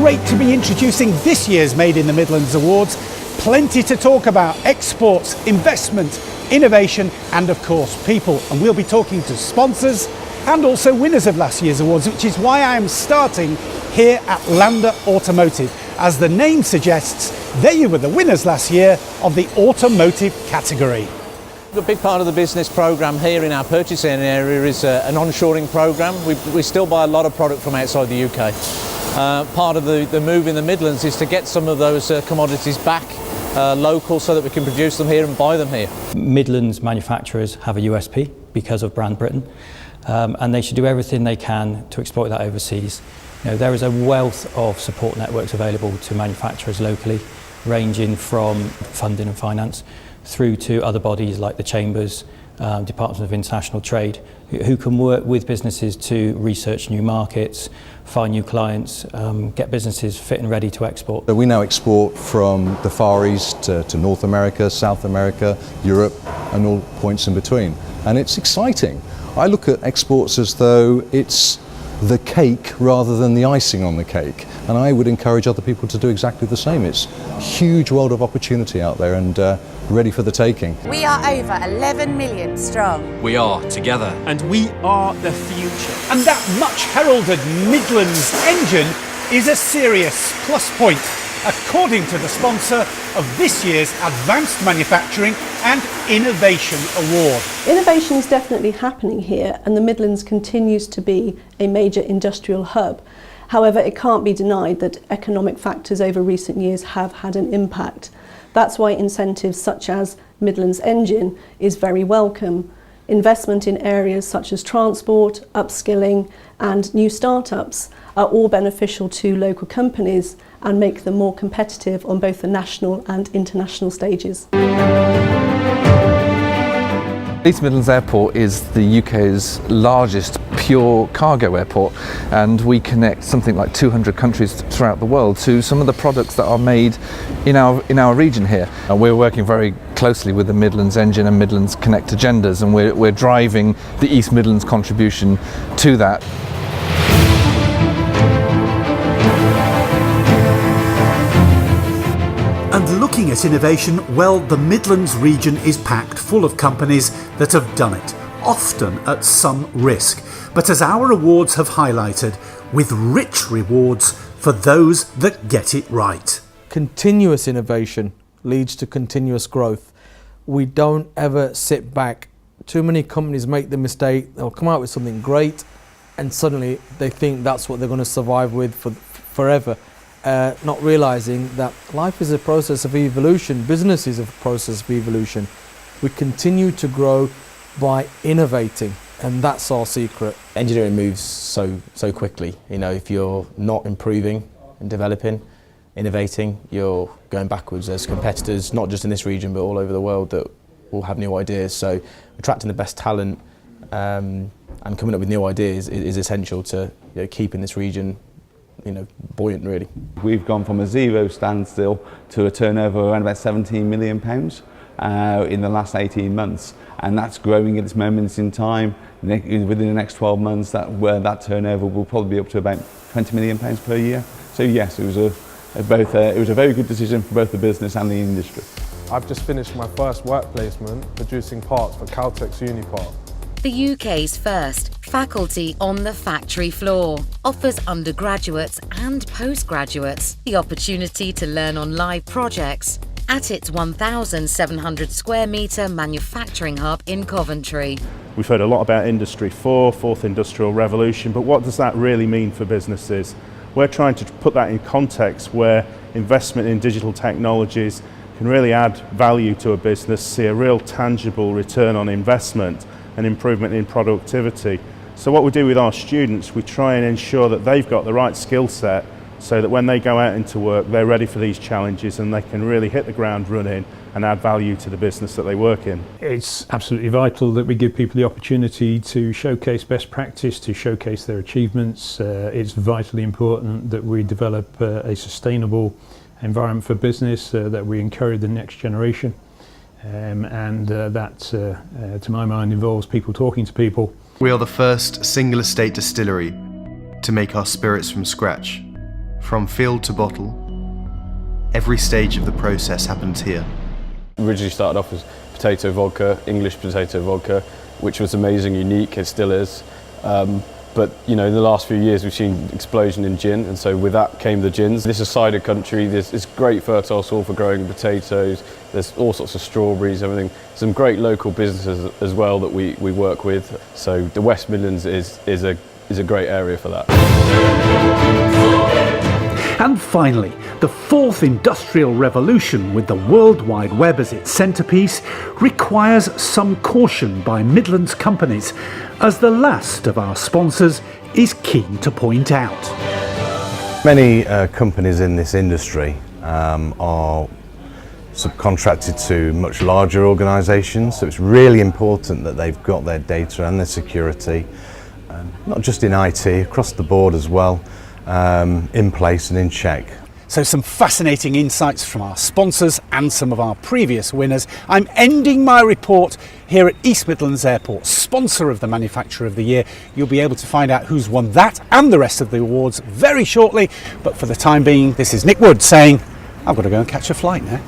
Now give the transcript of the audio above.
great to be introducing this year's Made in the Midlands Awards. Plenty to talk about: exports, investment, innovation, and of course people. And we'll be talking to sponsors and also winners of last year's awards, which is why I am starting here at Lander Automotive. As the name suggests, they were the winners last year of the automotive category. A big part of the business programme here in our purchasing area is an onshoring programme. We still buy a lot of product from outside the UK. Part of the move in the Midlands is to get some of those commodities back local so that we can produce them here and buy them here. Midlands manufacturers have a USP because of brand Britain, and they should do everything they can to exploit that overseas. You know, there is a wealth of support networks available to manufacturers locally, ranging from funding and finance through to other bodies like the Chambers, Department of International Trade, who can work with businesses to research new markets, find new clients, get businesses fit and ready to export. We now export from the Far East to North America, South America, Europe, and all points in between. And it's exciting. I look at exports as though it's the cake rather than the icing on the cake. And I would encourage other people to do exactly the same. It's a huge world of opportunity out there and ready for the taking. We are over 11 million strong. We are together. And we are the future. And that much heralded Midlands engine is a serious plus point, according to the sponsor of this year's Advanced Manufacturing and Innovation Award. Innovation is definitely happening here, and the Midlands continues to be a major industrial hub. However, it can't be denied that economic factors over recent years have had an impact. That's why incentives such as Midlands Engine is very welcome. Investment in areas such as transport, upskilling and new startups are all beneficial to local companies and make them more competitive on both the national and international stages. East Midlands Airport is the UK's largest pure cargo airport, and we connect something like 200 countries throughout the world to some of the products that are made in our region here. And we're working very closely with the Midlands Engine and Midlands Connect agendas, and we're driving the East Midlands contribution to that. And looking at innovation, well, the Midlands region is packed full of companies that have done it, often at some risk. But as our awards have highlighted, with rich rewards for those that get it right. Continuous innovation leads to continuous growth. We don't ever sit back. Too many companies make the mistake, they'll come out with something great and suddenly they think that's what they're going to survive with forever. Not realizing that life is a process of evolution, business is a process of evolution. We continue to grow by innovating, and that's our secret. Engineering moves so quickly. You know, if you're not improving and developing, innovating, you're going backwards. There's competitors, not just in this region, but all over the world that will have new ideas. So attracting the best talent and coming up with new ideas is essential to keeping this region buoyant, really. We've gone from a zero standstill to a turnover of around about £17 million in the last 18 months, and that's growing at this moment in time. Within the next 12 months, that turnover will probably be up to about £20 million per year. So yes, it was a very good decision for both the business and the industry. I've just finished my first work placement producing parts for Caltech's Unipart. The UK's first faculty on the factory floor offers undergraduates and postgraduates the opportunity to learn on live projects at its 1,700 square metre manufacturing hub in Coventry. We've heard a lot about Industry 4, Fourth Industrial Revolution, but what does that really mean for businesses? We're trying to put that in context where investment in digital technologies can really add value to a business, see a real tangible return on investment and improvement in productivity. So what we do with our students, we try and ensure that they've got the right skill set so that when they go out into work, they're ready for these challenges and they can really hit the ground running and add value to the business that they work in. It's absolutely vital that we give people the opportunity to showcase best practice, to showcase their achievements. It's vitally important that we develop a sustainable environment for business, that we encourage the next generation. That, to my mind, involves people talking to people. We are the first single estate distillery to make our spirits from scratch, From field to bottle, every stage of the process happens here. Originally started off as potato vodka, English potato vodka, which was amazing, unique, it still is. But you know, in the last few years we've seen explosion in gin, and so with that came the gins. This is cider country, there's great fertile soil for growing potatoes, there's all sorts of strawberries, everything. Some great local businesses as well that we work with. So the West Midlands is a great area for that. And finally, the fourth industrial revolution, with the World Wide Web as its centrepiece, requires some caution by Midlands companies, as the last of our sponsors is keen to point out. Many companies in this industry are subcontracted to much larger organisations, so it's really important that they've got their data and their security, not just in IT, across the board as well, in place and in check. So some fascinating insights from our sponsors and some of our previous winners. I'm ending my report here at East Midlands Airport, sponsor of the Manufacturer of the Year. You'll be able to find out who's won that and the rest of the awards very shortly. But for the time being, this is Nick Wood saying, I've got to go and catch a flight now.